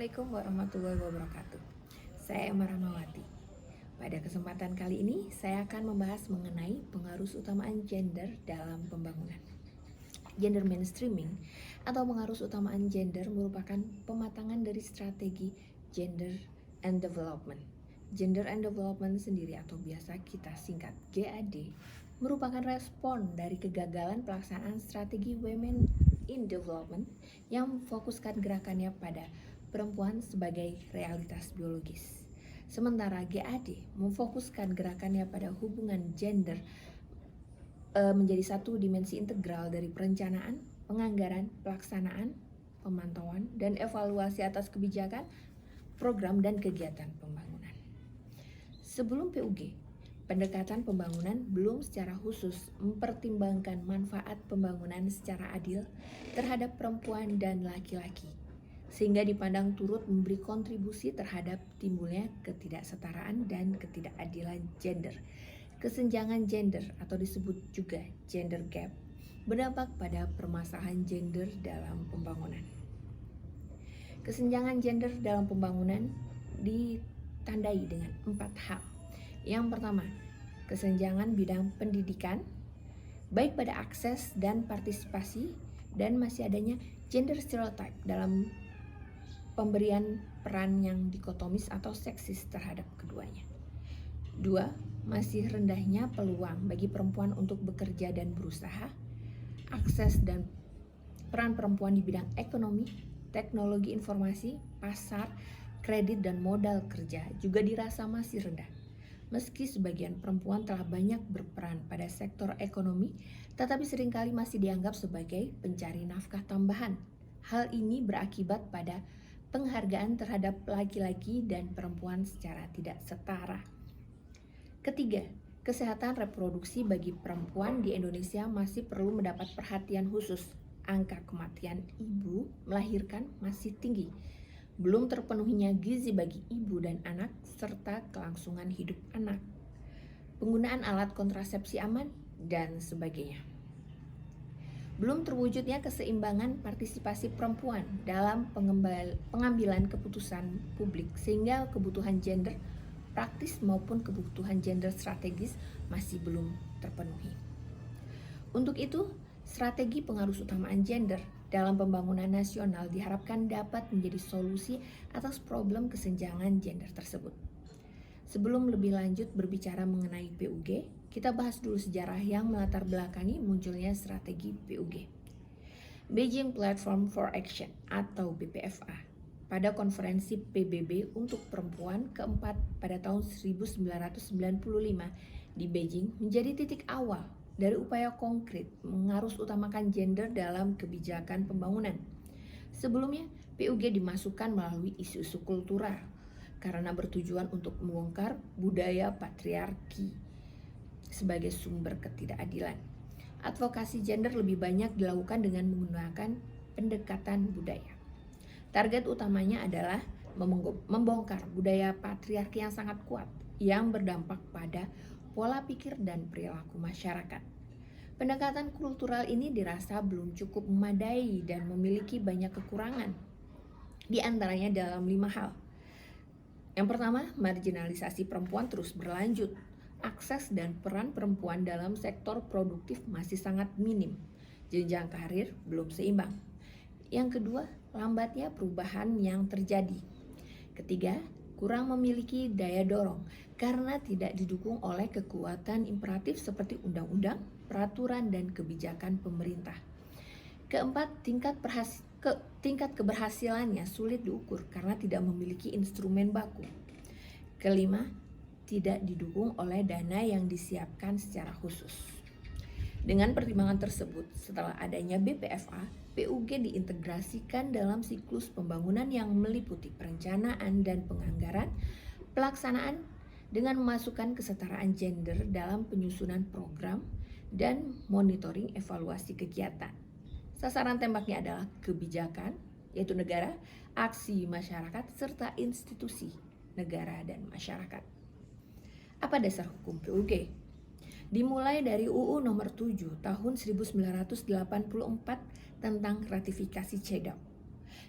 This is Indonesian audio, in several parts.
Assalamualaikum warahmatullahi wabarakatuh. Saya Emma Rahmawati. Pada kesempatan kali ini, saya akan membahas mengenai pengaruh utamaan gender dalam pembangunan. Gender mainstreaming atau pengaruh utamaan gender merupakan pematangan dari strategi gender and development. Gender and development sendiri atau biasa kita singkat GAD merupakan respon dari kegagalan pelaksanaan strategi Women in Development yang memfokuskan gerakannya pada perempuan sebagai realitas biologis. Sementara GAD memfokuskan gerakannya pada hubungan gender menjadi satu dimensi integral dari perencanaan, penganggaran, pelaksanaan, pemantauan, dan evaluasi atas kebijakan, program, dan kegiatan pembangunan. Sebelum PUG, pendekatan pembangunan belum secara khusus mempertimbangkan manfaat pembangunan secara adil terhadap perempuan dan laki-laki, sehingga dipandang turut memberi kontribusi terhadap timbulnya ketidaksetaraan dan ketidakadilan gender. Kesenjangan gender atau disebut juga gender gap berdampak pada permasalahan gender dalam pembangunan. Kesenjangan gender dalam pembangunan ditandai dengan 4 hal. Yang pertama, kesenjangan bidang pendidikan, baik pada akses dan partisipasi, dan masih adanya gender stereotype dalam pemberian peran yang dikotomis atau seksis terhadap keduanya. 2. Masih rendahnya peluang bagi perempuan untuk bekerja dan berusaha. Akses dan peran perempuan di bidang ekonomi, teknologi informasi, pasar, kredit, dan modal kerja juga dirasa masih rendah. Meski sebagian perempuan telah banyak berperan pada sektor ekonomi, tetapi seringkali masih dianggap sebagai pencari nafkah tambahan. Hal ini berakibat pada penghargaan terhadap laki-laki dan perempuan secara tidak setara. Ketiga, kesehatan reproduksi bagi perempuan di Indonesia masih perlu mendapat perhatian khusus. Angka kematian ibu melahirkan masih tinggi. Belum terpenuhinya gizi bagi ibu dan anak, serta kelangsungan hidup anak. Penggunaan alat kontrasepsi aman, dan sebagainya. Belum terwujudnya keseimbangan partisipasi perempuan dalam pengambilan keputusan publik, sehingga kebutuhan gender praktis maupun kebutuhan gender strategis masih belum terpenuhi. Untuk itu, strategi pengaruh utamaan gender dalam pembangunan nasional diharapkan dapat menjadi solusi atas problem kesenjangan gender tersebut. Sebelum lebih lanjut berbicara mengenai PUG, kita bahas dulu sejarah yang melatar belakangi munculnya strategi PUG. Beijing Platform for Action atau BPFA pada konferensi PBB untuk perempuan keempat pada tahun 1995 di Beijing menjadi titik awal dari upaya konkret mengarus utamakan gender dalam kebijakan pembangunan. Sebelumnya, PUG dimasukkan melalui isu-isu kultural karena bertujuan untuk membongkar budaya patriarki sebagai sumber ketidakadilan. Advokasi gender lebih banyak dilakukan dengan menggunakan pendekatan budaya. Target utamanya adalah membongkar budaya patriarki yang sangat kuat yang berdampak pada pola pikir dan perilaku masyarakat. Pendekatan kultural ini dirasa belum cukup memadai dan memiliki banyak kekurangan. Di antaranya dalam 5 hal. Yang pertama, marginalisasi perempuan terus berlanjut. Akses dan peran perempuan dalam sektor produktif masih sangat minim. Jenjang karir belum seimbang. Yang kedua, lambatnya perubahan yang terjadi. Ketiga, kurang memiliki daya dorong karena tidak didukung oleh kekuatan imperatif seperti undang-undang, peraturan, dan kebijakan pemerintah. Keempat, tingkat keberhasilannya sulit diukur karena tidak memiliki instrumen baku. Kelima, tidak didukung oleh dana yang disiapkan secara khusus. Dengan pertimbangan tersebut, setelah adanya BPFA, PUG diintegrasikan dalam siklus pembangunan yang meliputi perencanaan dan penganggaran, pelaksanaan dengan memasukkan kesetaraan gender dalam penyusunan program, dan monitoring evaluasi kegiatan. Sasaran tembaknya adalah kebijakan, yaitu negara, aksi masyarakat, serta institusi negara dan masyarakat. Apa dasar hukum PUG? Dimulai dari UU nomor 7 tahun 1984 tentang ratifikasi CEDAW.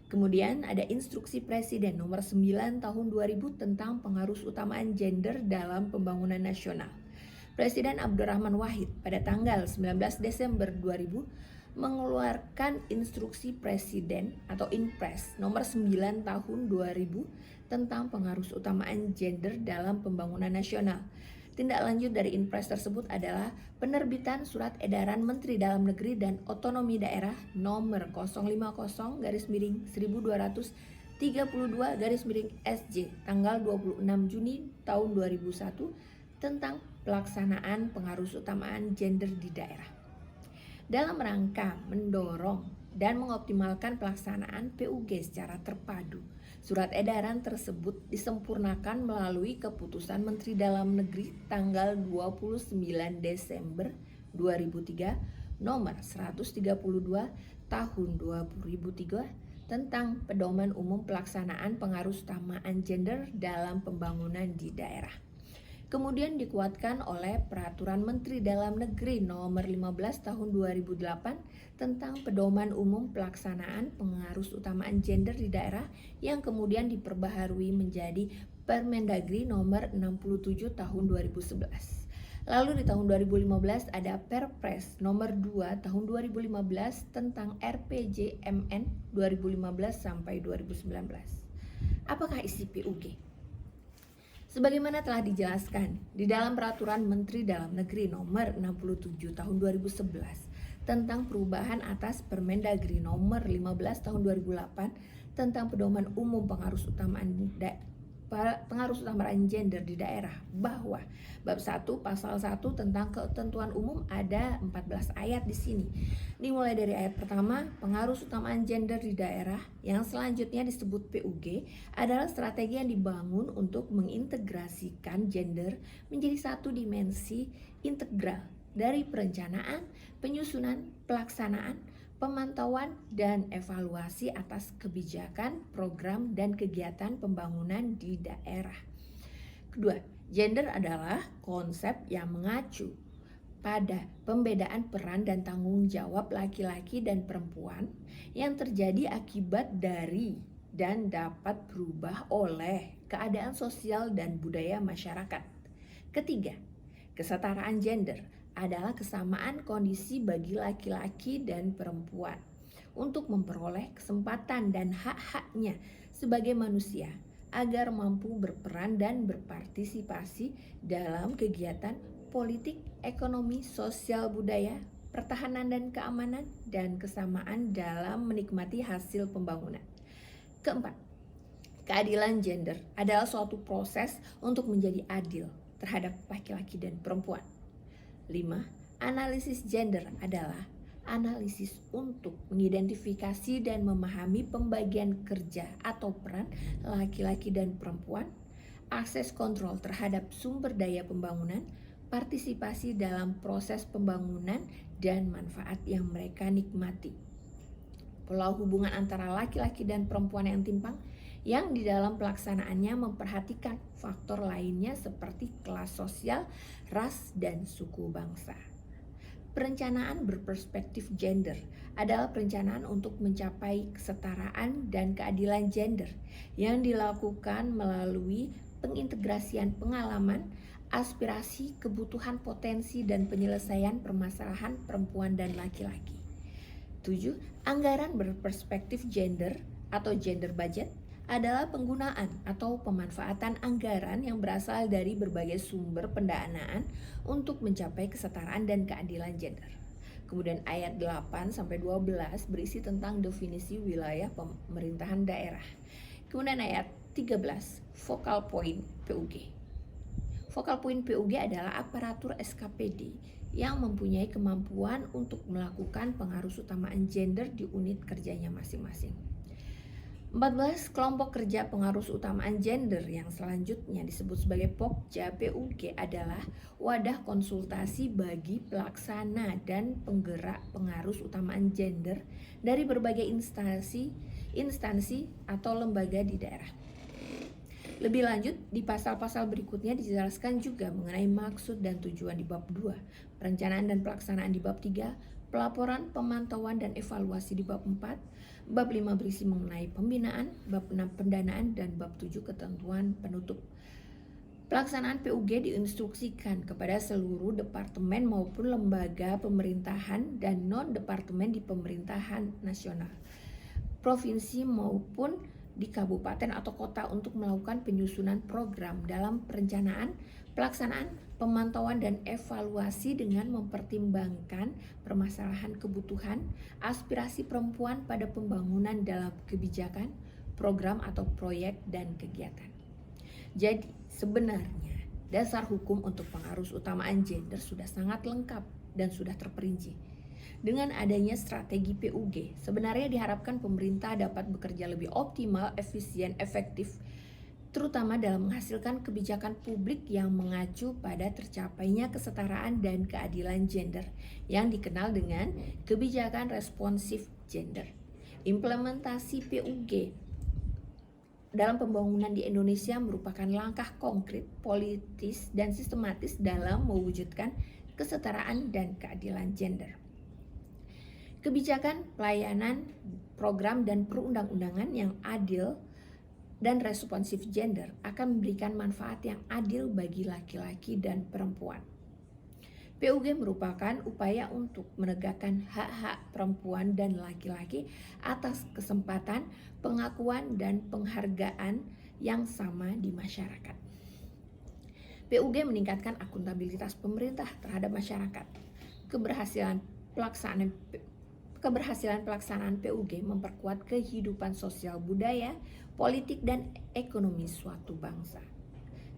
Kemudian ada Instruksi Presiden nomor 9 tahun 2000 tentang pengharusutamaan gender dalam pembangunan nasional. Presiden Abdurrahman Wahid pada tanggal 19 Desember 2000 mengeluarkan Instruksi Presiden atau Inpres nomor 9 tahun 2000 tentang pengharusutamaan gender dalam pembangunan nasional. Tindak lanjut dari Inpres tersebut adalah penerbitan Surat Edaran Menteri Dalam Negeri dan Otonomi Daerah nomor 050-1232/SJ tanggal 26 Juni tahun 2001 tentang pelaksanaan pengharusutamaan gender di daerah. Dalam rangka mendorong dan mengoptimalkan pelaksanaan PUG secara terpadu, surat edaran tersebut disempurnakan melalui keputusan Menteri Dalam Negeri tanggal 29 Desember 2003 nomor 132 tahun 2003 tentang pedoman umum pelaksanaan pengharusutamaan gender dalam pembangunan di daerah. Kemudian dikuatkan oleh Peraturan Menteri Dalam Negeri nomor 15 tahun 2008 tentang pedoman umum pelaksanaan pengharusutamaan gender di daerah yang kemudian diperbaharui menjadi Permendagri nomor 67 tahun 2011. Lalu di tahun 2015 ada Perpres nomor 2 tahun 2015 tentang RPJMN 2015 sampai 2019. Apakah isi PUG? Sebagaimana telah dijelaskan di dalam Peraturan Menteri Dalam Negeri nomor 67 tahun 2011 tentang perubahan atas Permendagri nomor 15 tahun 2008 tentang pedoman umum pengharusutamaan gender di daerah, bahwa bab 1 pasal 1 tentang ketentuan umum ada 14 ayat di sini. Dimulai dari ayat pertama, pengharusutamaan gender di daerah yang selanjutnya disebut PUG adalah strategi yang dibangun untuk mengintegrasikan gender menjadi satu dimensi integral dari perencanaan, penyusunan, pelaksanaan, pemantauan dan evaluasi atas kebijakan, program, dan kegiatan pembangunan di daerah. Kedua, gender adalah konsep yang mengacu pada pembedaan peran dan tanggung jawab laki-laki dan perempuan yang terjadi akibat dari dan dapat berubah oleh keadaan sosial dan budaya masyarakat. Ketiga, kesetaraan gender adalah kesamaan kondisi bagi laki-laki dan perempuan untuk memperoleh kesempatan dan hak-haknya sebagai manusia agar mampu berperan dan berpartisipasi dalam kegiatan politik, ekonomi, sosial, budaya, pertahanan dan keamanan, dan kesamaan dalam menikmati hasil pembangunan. Keempat, keadilan gender adalah suatu proses untuk menjadi adil terhadap laki-laki dan perempuan. 5. Analisis gender adalah analisis untuk mengidentifikasi dan memahami pembagian kerja atau peran laki-laki dan perempuan, akses kontrol terhadap sumber daya pembangunan, partisipasi dalam proses pembangunan, dan manfaat yang mereka nikmati. Pola hubungan antara laki-laki dan perempuan yang timpang yang di dalam pelaksanaannya memperhatikan faktor lainnya seperti kelas sosial, ras, dan suku bangsa. Perencanaan berperspektif gender adalah perencanaan untuk mencapai kesetaraan dan keadilan gender yang dilakukan melalui pengintegrasian pengalaman, aspirasi, kebutuhan, potensi, dan penyelesaian permasalahan perempuan dan laki-laki. 7. Anggaran berperspektif gender atau gender budget adalah penggunaan atau pemanfaatan anggaran yang berasal dari berbagai sumber pendanaan untuk mencapai kesetaraan dan keadilan gender. Kemudian ayat 8-12 berisi tentang definisi wilayah pemerintahan daerah. Kemudian ayat 13, focal point PUG. Focal point PUG adalah aparatur SKPD yang mempunyai kemampuan untuk melakukan pengharusutamaan gender di unit kerjanya masing-masing. 14. Kelompok kerja pengharusutamaan gender yang selanjutnya disebut sebagai Pokja PUG adalah wadah konsultasi bagi pelaksana dan penggerak pengharusutamaan gender dari berbagai instansi atau lembaga di daerah. Lebih lanjut, di pasal-pasal berikutnya dijelaskan juga mengenai maksud dan tujuan di bab 2, perencanaan dan pelaksanaan di bab 3, pelaporan, pemantauan, dan evaluasi di bab 4, Bab 5 berisi mengenai pembinaan, bab 6 pendanaan, dan bab 7 ketentuan penutup. Pelaksanaan PUG diinstruksikan kepada seluruh departemen maupun lembaga pemerintahan dan non-departemen di pemerintahan nasional, provinsi maupun di kabupaten atau kota untuk melakukan penyusunan program dalam perencanaan, pelaksanaan, pemantauan, dan evaluasi dengan mempertimbangkan permasalahan kebutuhan, aspirasi perempuan pada pembangunan dalam kebijakan, program atau proyek dan kegiatan. Jadi, sebenarnya dasar hukum untuk pengarus utamaan gender sudah sangat lengkap dan sudah terperinci. Dengan adanya strategi PUG, sebenarnya diharapkan pemerintah dapat bekerja lebih optimal, efisien, efektif, terutama dalam menghasilkan kebijakan publik yang mengacu pada tercapainya kesetaraan dan keadilan gender yang dikenal dengan kebijakan responsif gender. Implementasi PUG dalam pembangunan di Indonesia merupakan langkah konkret, politis, dan sistematis dalam mewujudkan kesetaraan dan keadilan gender. Kebijakan, pelayanan, program, dan perundang-undangan yang adil dan responsif gender akan memberikan manfaat yang adil bagi laki-laki dan perempuan. PUG merupakan upaya untuk menegakkan hak-hak perempuan dan laki-laki atas kesempatan, pengakuan, dan penghargaan yang sama di masyarakat. PUG meningkatkan akuntabilitas pemerintah terhadap masyarakat. Keberhasilan pelaksanaan PUG memperkuat kehidupan sosial budaya, politik, dan ekonomi suatu bangsa.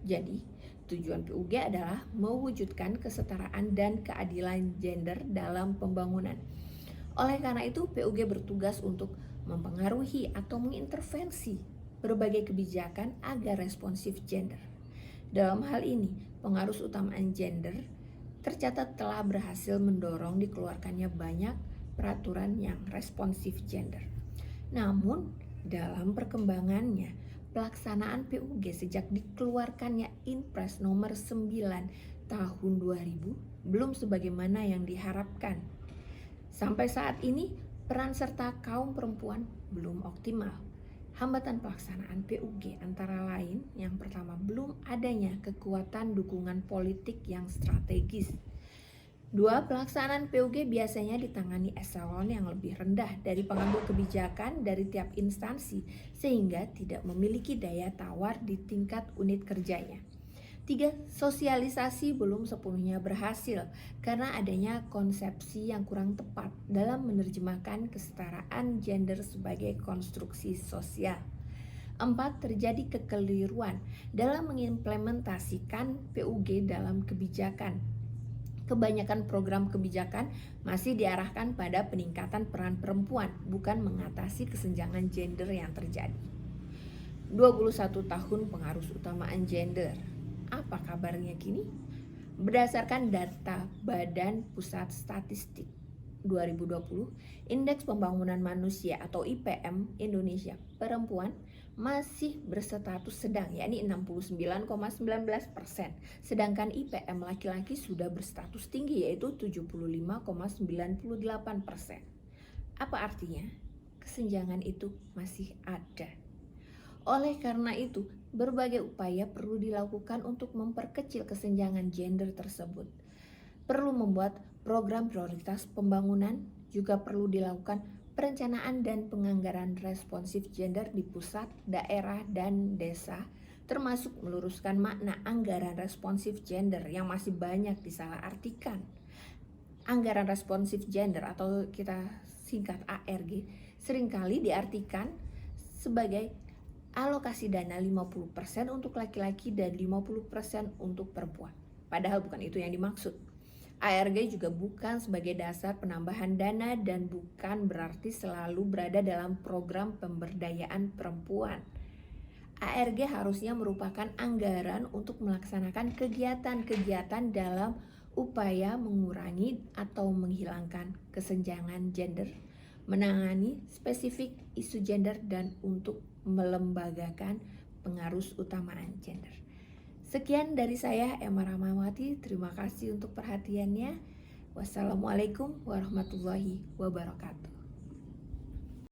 Jadi, tujuan PUG adalah mewujudkan kesetaraan dan keadilan gender dalam pembangunan. Oleh karena itu, PUG bertugas untuk mempengaruhi atau mengintervensi berbagai kebijakan agar responsif gender. Dalam hal ini, pengarus utamaan gender tercatat telah berhasil mendorong dikeluarkannya banyak peraturan yang responsif gender. Namun, dalam perkembangannya, pelaksanaan PUG sejak dikeluarkannya Inpres nomor 9 tahun 2000 belum sebagaimana yang diharapkan. Sampai saat ini, peran serta kaum perempuan belum optimal. Hambatan pelaksanaan PUG antara lain, yang pertama, belum adanya kekuatan dukungan politik yang strategis. 2. Pelaksanaan PUG biasanya ditangani eselon yang lebih rendah dari pengambil kebijakan dari tiap instansi sehingga tidak memiliki daya tawar di tingkat unit kerjanya. 3. Sosialisasi belum sepenuhnya berhasil karena adanya konsepsi yang kurang tepat dalam menerjemahkan kesetaraan gender sebagai konstruksi sosial. 4. Terjadi kekeliruan dalam mengimplementasikan PUG dalam kebijakan. Kebanyakan program kebijakan masih diarahkan pada peningkatan peran perempuan, bukan mengatasi kesenjangan gender yang terjadi. 21 tahun pengarus utamaan gender. Apa kabarnya kini? Berdasarkan data Badan Pusat Statistik 2020, Indeks Pembangunan Manusia atau IPM Indonesia perempuan masih berstatus sedang, yakni 69,19%, sedangkan IPM laki-laki sudah berstatus tinggi, yaitu 75,98%. Apa artinya? Kesenjangan itu masih ada. Oleh karena itu, berbagai upaya perlu dilakukan untuk memperkecil kesenjangan gender tersebut. Perlu membuat program prioritas pembangunan, juga perlu dilakukan perencanaan dan penganggaran responsif gender di pusat, daerah, dan desa, termasuk meluruskan makna anggaran responsif gender yang masih banyak disalahartikan. Anggaran responsif gender atau kita singkat ARG seringkali diartikan sebagai alokasi dana 50% untuk laki-laki dan 50% untuk perempuan. Padahal bukan itu yang dimaksud. ARG juga bukan sebagai dasar penambahan dana dan bukan berarti selalu berada dalam program pemberdayaan perempuan. ARG harusnya merupakan anggaran untuk melaksanakan kegiatan-kegiatan dalam upaya mengurangi atau menghilangkan kesenjangan gender, menangani spesifik isu gender, dan untuk melembagakan pengarus utamaan gender. Sekian dari saya, Emma Rahmawati. Terima kasih untuk perhatiannya. Wassalamualaikum warahmatullahi wabarakatuh.